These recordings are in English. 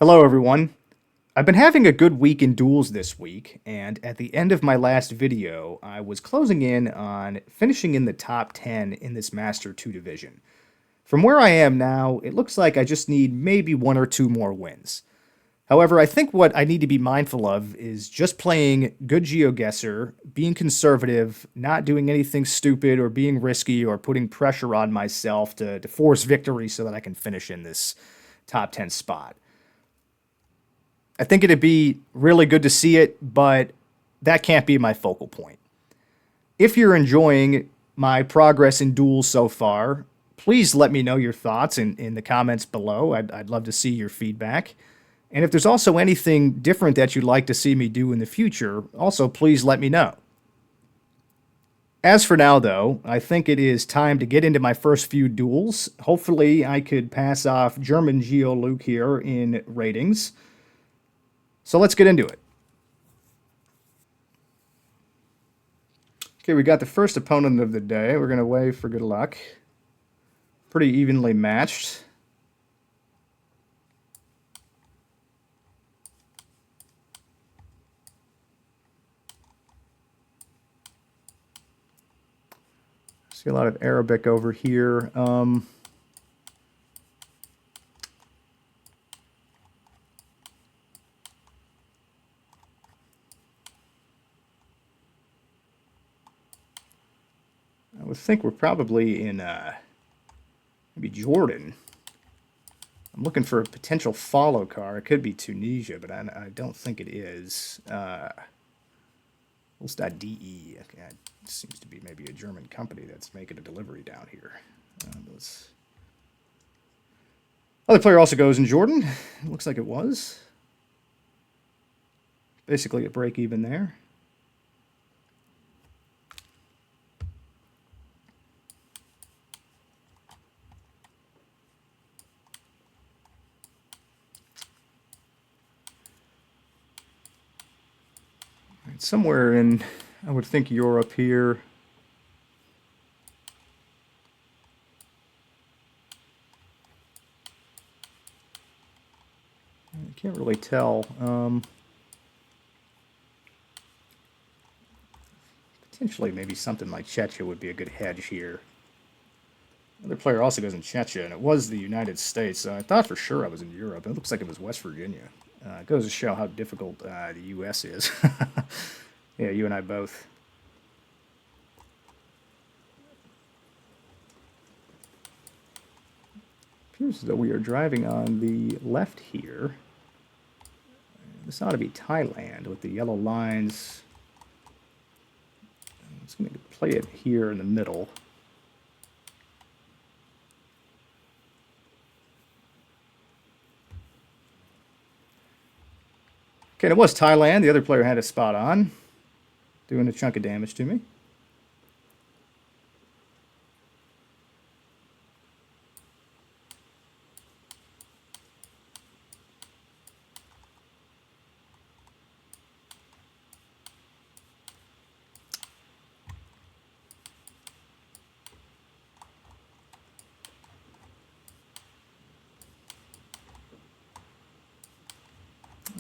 Hello, everyone. I've been having a good week in duels this week, and at the end of my last video, I was closing in on finishing in the top 10 in this Master 2 division. From where I am now, it looks like I just need maybe one or two more wins. However, I think what I need to be mindful of is just playing good GeoGuessr, being conservative, not doing anything stupid or being risky or putting pressure on myself to force victory so that I can finish in this top 10 spot. I think it'd be really good to see it, but that can't be my focal point. If you're enjoying my progress in duels so far, please let me know your thoughts in the comments below. I'd love to see your feedback. And if there's also anything different that you'd like to see me do in the future, also please let me know. As for now, though, I think it is time to get into my first few duels. Hopefully, I could pass off German GeoLuke here in ratings. So let's get into it. Okay, we got the first opponent of the day. We're going to wave for good luck. Pretty evenly matched. See a lot of Arabic over here. I would think we're probably in maybe Jordan. I'm looking for a potential follow car. It could be Tunisia, but I don't think it is. Ulst.de. Okay, it seems to be maybe a German company that's making a delivery down here. Other player also goes in Jordan. It looks like it was. Basically a break even there. Somewhere in, I would think, Europe here. I can't really tell. Potentially maybe something like Czechia would be a good hedge here. Another player also goes in Czechia, and it was the United States. I thought for sure I was in Europe. It looks like it was West Virginia. It goes to show how difficult the U.S. is. Yeah, you and I both. Appears as though we are driving on the left here. This ought to be Thailand with the yellow lines. I'm just going to play it here in the middle. Okay, and it was Thailand. The other player had a spot on, doing a chunk of damage to me.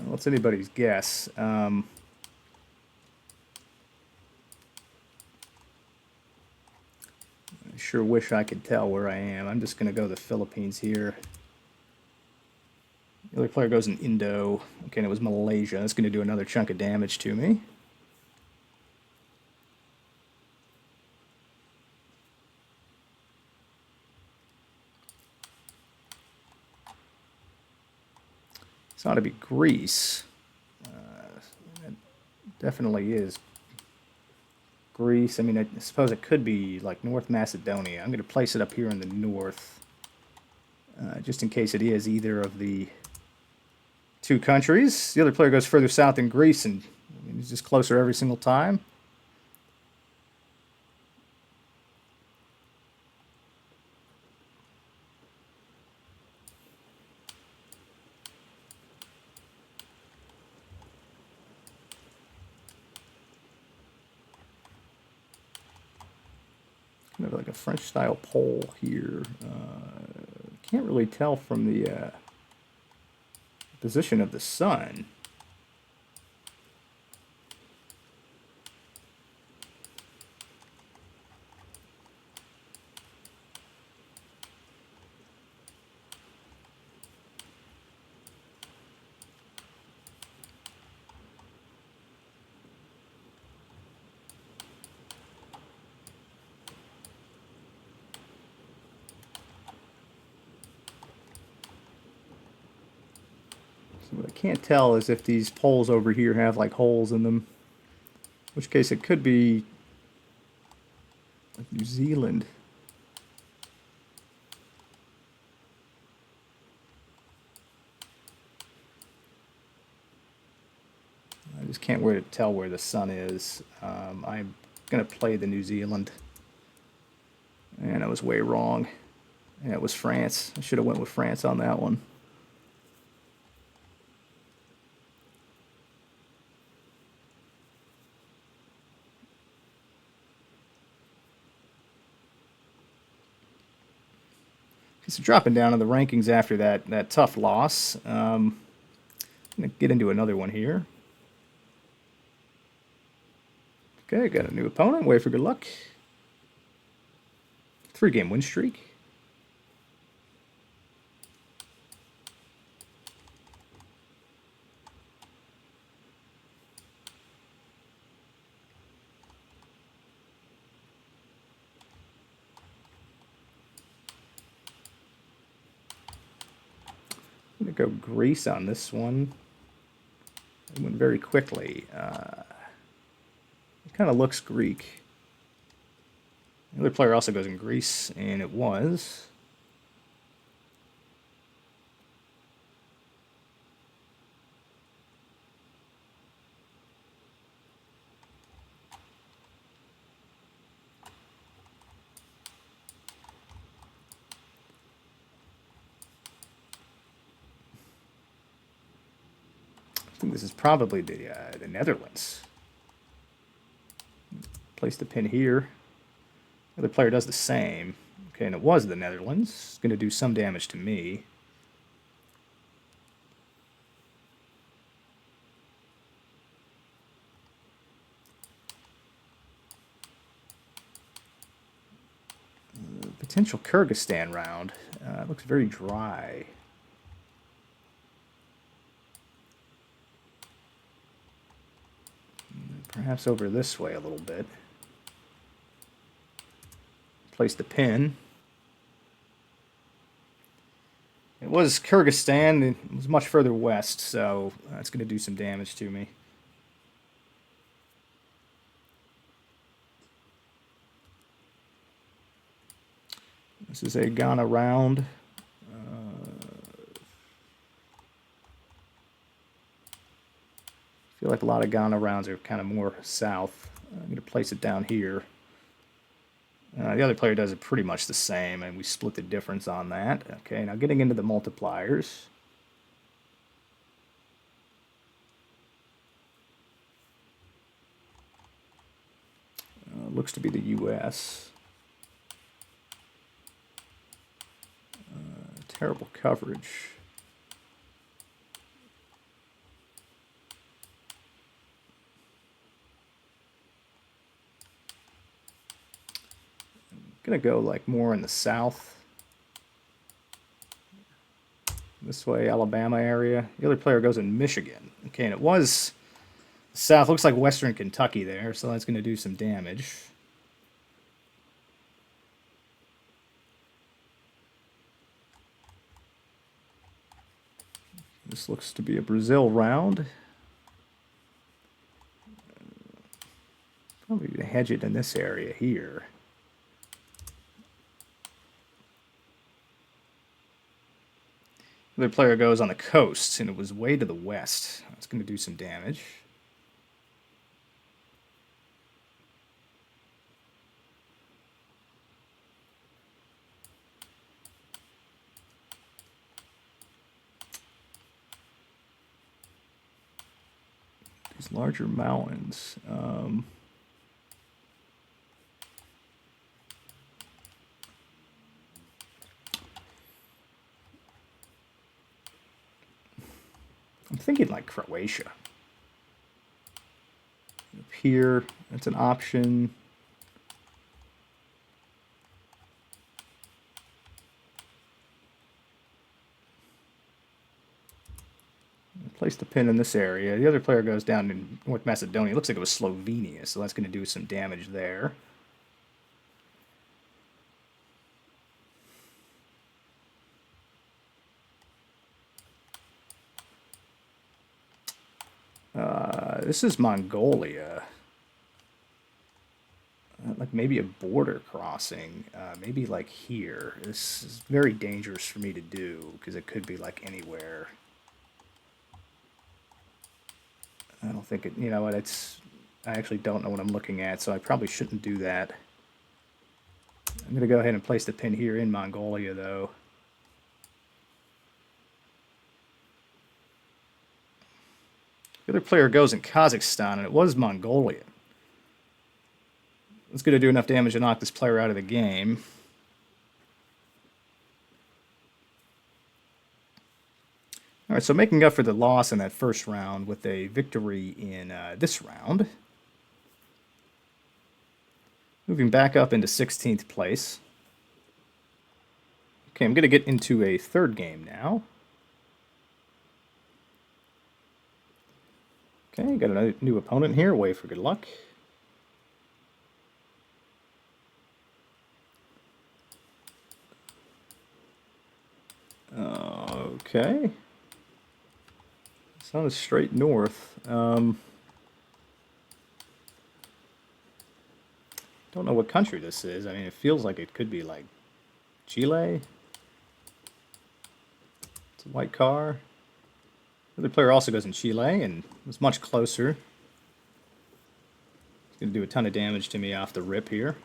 Well, it's anybody's guess. I sure wish I could tell where I am. I'm just going to go to the Philippines here. The other player goes in Indo. Okay, and it was Malaysia. That's going to do another chunk of damage to me. This ought to be Greece. It definitely is Greece. I mean, I suppose it could be like North Macedonia. I'm going to place it up here in the north, just in case it is either of the two countries. The other player goes further south in Greece, and I mean, he's just closer every single time. Kind of like a French-style pole here. Can't really tell from the Position of the sun. So what I can't tell is if these poles over here have like holes in them. In which case it could be like New Zealand. I just can't tell where the sun is. I'm going to play the New Zealand. And I was way wrong. And it was France. I should have went with France on that one. So dropping down in the rankings after that tough loss. I'm going to get into another one here. Okay, got a new opponent. Wait for good luck. 3-game win streak. I'm going to go Greece on this one. It went very quickly. It kind of looks Greek. The other player also goes in Greece, and it was. I think this is probably the Netherlands. Place the pin here. The other player does the same. Okay, and it was the Netherlands. It's going to do some damage to me. Potential Kyrgyzstan round. It looks very dry. Perhaps over this way a little bit. Place the pin. It was Kyrgyzstan. It was much further west, so it's going to do some damage to me. This is a Ghana round. I feel like a lot of Ghana rounds are kind of more south. I'm going to place it down here. The other player does it pretty much the same, and we split the difference on that. Okay, now getting into the multipliers. Looks to be the U.S. Terrible coverage. Gonna go like more in the south. This way, Alabama area. The other player goes in Michigan. Okay, and it was south. Looks like western Kentucky there, so that's gonna do some damage. This looks to be a Brazil round. Probably gonna hedge it in this area here. The other player goes on the coast, and it was way to the west. It's going to do some damage. These larger mountains. I'm thinking like Croatia. Up here, that's an option. Place the pin in this area. The other player goes down in North Macedonia. It looks like it was Slovenia, so that's going to do some damage there. This is Mongolia. Like maybe a border crossing. Maybe like here. This is very dangerous for me to do because it could be like anywhere. I don't think it, you know what, I actually don't know what I'm looking at, so I probably shouldn't do that. I'm going to go ahead and place the pin here in Mongolia, though. The other player goes in Kazakhstan, and it was Mongolia. It's going to do enough damage to knock this player out of the game. All right, so making up for the loss in that first round with a victory in this round. Moving back up into 16th place. Okay, I'm going to get into a third game now. Okay, got a new opponent here. Way for good luck. Okay. It's on a straight north. Don't know what country this is. I mean, it feels like it could be like Chile. It's a white car. The other player also goes in Chile and was much closer. It's going to do a ton of damage to me off the rip here.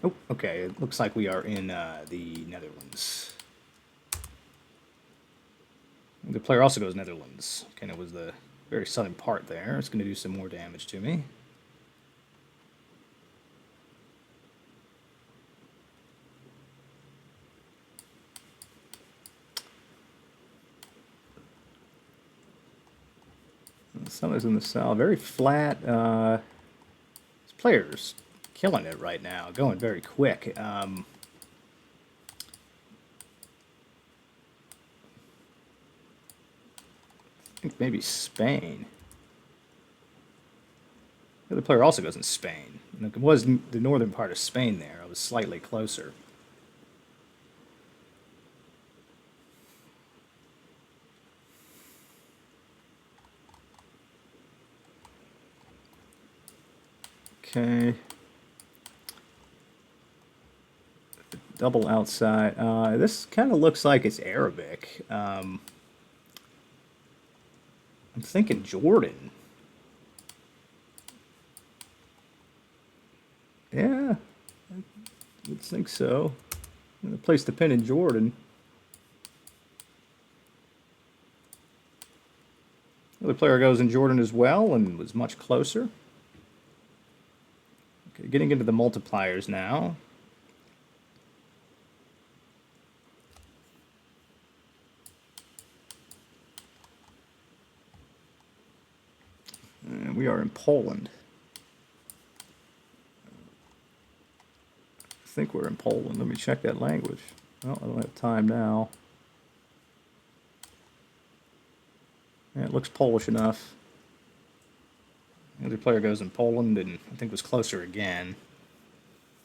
Oh, okay. It looks like we are in the Netherlands. The player also goes Netherlands. Okay, it was the very southern part there. It's going to do some more damage to me. The sun is in the south. Very flat. This player's killing it right now. Going very quick. I think maybe Spain. The other player also goes in Spain. It was the northern part of Spain there. I was slightly closer. Okay. Double outside. This kind of looks like it's Arabic. I'm thinking Jordan. Yeah, I would think so. I'm going to place the pin in Jordan. The other player goes in Jordan as well and was much closer. Okay, getting into the multipliers now. We are in Poland. I think we're in Poland. Let me check that language. Well, I don't have time now. Yeah, it looks Polish enough. The other player goes in Poland and I think was closer again.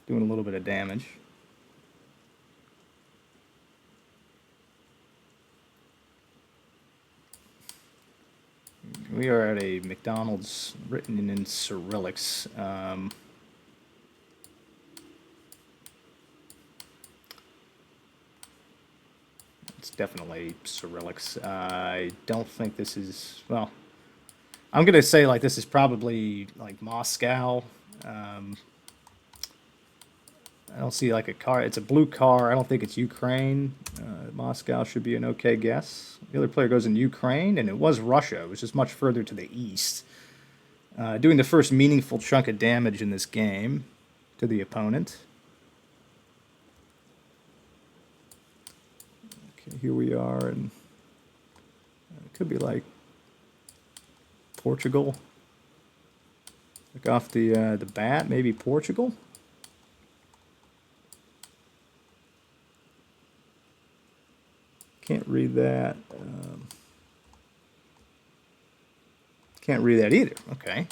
Doing a little bit of damage. We are at a McDonald's written in Cyrillics. It's definitely Cyrillics. I don't think this is, well, I'm going to say like this is probably like Moscow. I don't see like a car. It's a blue car. I don't think it's Ukraine. Moscow should be an okay guess. The other player goes in Ukraine, and it was Russia, which is much further to the east. Doing the first meaningful chunk of damage in this game to the opponent. Okay, here we are, and it could be like Portugal. Like off the bat, maybe Portugal. Can't read that. Can't read that either. Okay.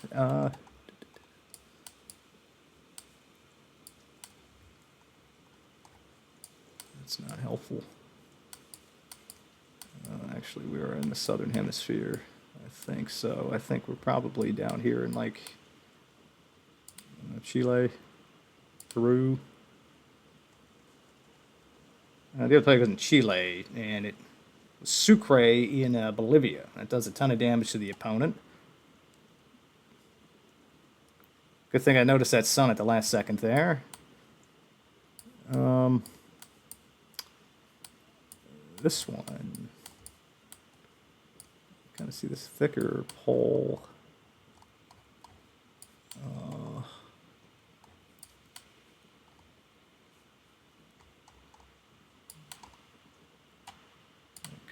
That's not helpful. Actually, we are in the southern hemisphere. I think so. I think we're probably down here in like Chile, Peru. The other player goes in Chile, and it was Sucre in Bolivia. That does a ton of damage to the opponent. Good thing I noticed that sun at the last second there. This one. Kind of see this thicker pole.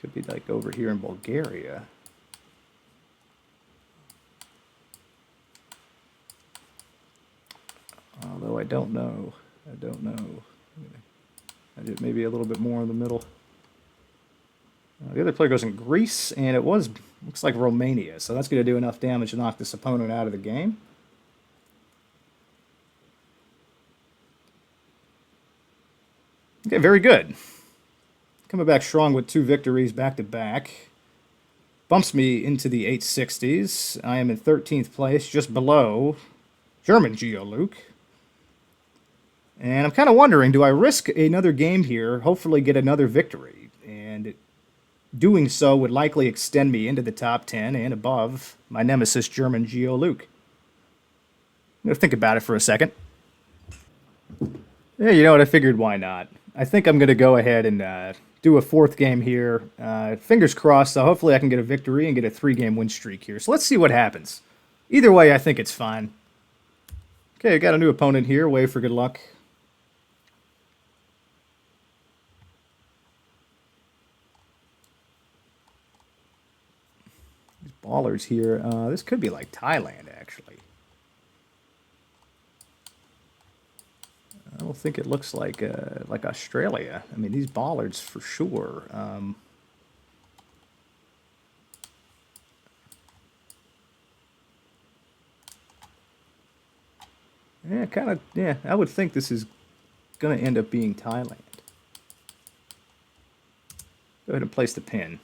Could be like over here in Bulgaria. Although I don't know. Maybe a little bit more in the middle. The other player goes in Greece, and it looks like Romania. So that's going to do enough damage to knock this opponent out of the game. Okay, very good. Coming back strong with 2 victories back to back. Bumps me into the 860s. I am in 13th place, just below German GeoLuke. And I'm kind of wondering, do I risk another game here, hopefully get another victory? And doing so would likely extend me into the top 10 and above my nemesis German GeoLuke. I'm going to think about it for a second. Yeah, you know what? I figured why not. I think I'm going to go ahead and do a 4th game here. Fingers crossed, so hopefully I can get a victory and get a 3-game win streak here. So let's see what happens. Either way, I think it's fine. Okay, I got a new opponent here. Way for good luck. These ballers here. This could be like Thailand, actually. I don't think it looks like Australia. I mean, these bollards for sure. Yeah, kind of. Yeah, I would think this is going to end up being Thailand. Go ahead and place the pin.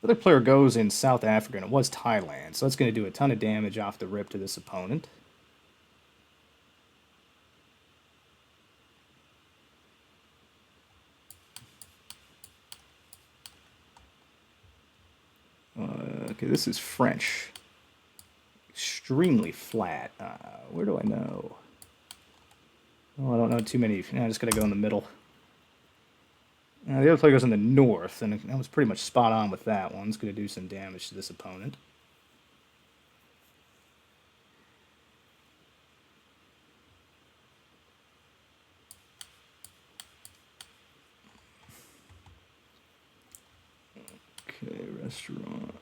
The other player goes in South Africa, and it was Thailand, so that's going to do a ton of damage off the rip to this opponent. Okay, this is French. Extremely flat. Where do I know? Oh, I don't know too many. I'm just going to go in the middle. The other player goes in the north, and I was pretty much spot on with that one. It's going to do some damage to this opponent. Okay, restaurant.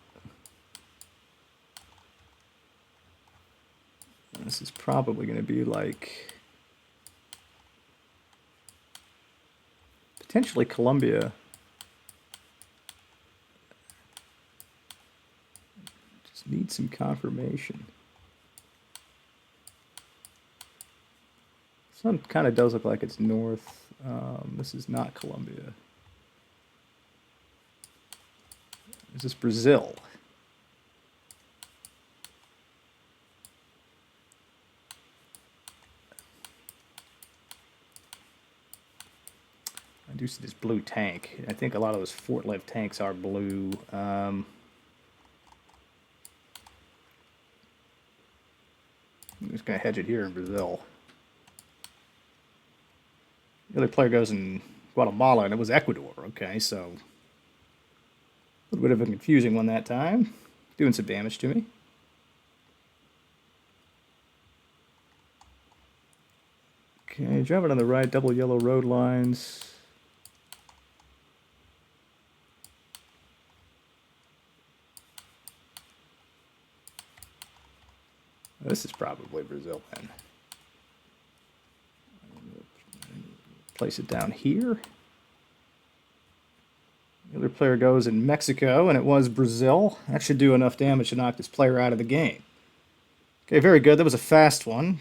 This is probably going to be like potentially Colombia. Just need some confirmation. This one kind of does look like it's north. This is not Colombia. Is this Brazil? I do see this blue tank. I think a lot of those forklift tanks are blue. just going to hedge it here in Brazil. The other player goes in Guatemala, and it was Ecuador. Okay, so a little bit of a confusing one that time. Doing some damage to me. Okay, driving on the right, double yellow road lines. This is probably Brazil then. Place it down here. The other player goes in Mexico, and it was Brazil. That should do enough damage to knock this player out of the game. Okay, very good. That was a fast one.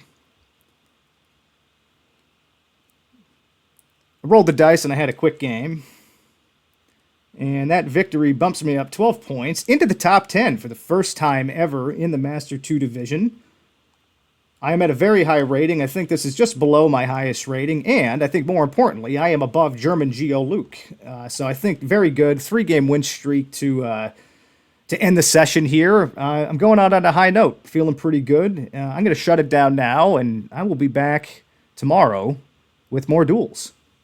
I rolled the dice, and I had a quick game. And that victory bumps me up 12 points into the top 10 for the first time ever in the Master 2 division. I am at a very high rating. I think this is just below my highest rating. And I think more importantly, I am above German GeoLuke. So I think very good. 3-game win streak to end the session here. I'm going out on a high note. Feeling pretty good. I'm going to shut it down now. And I will be back tomorrow with more duels.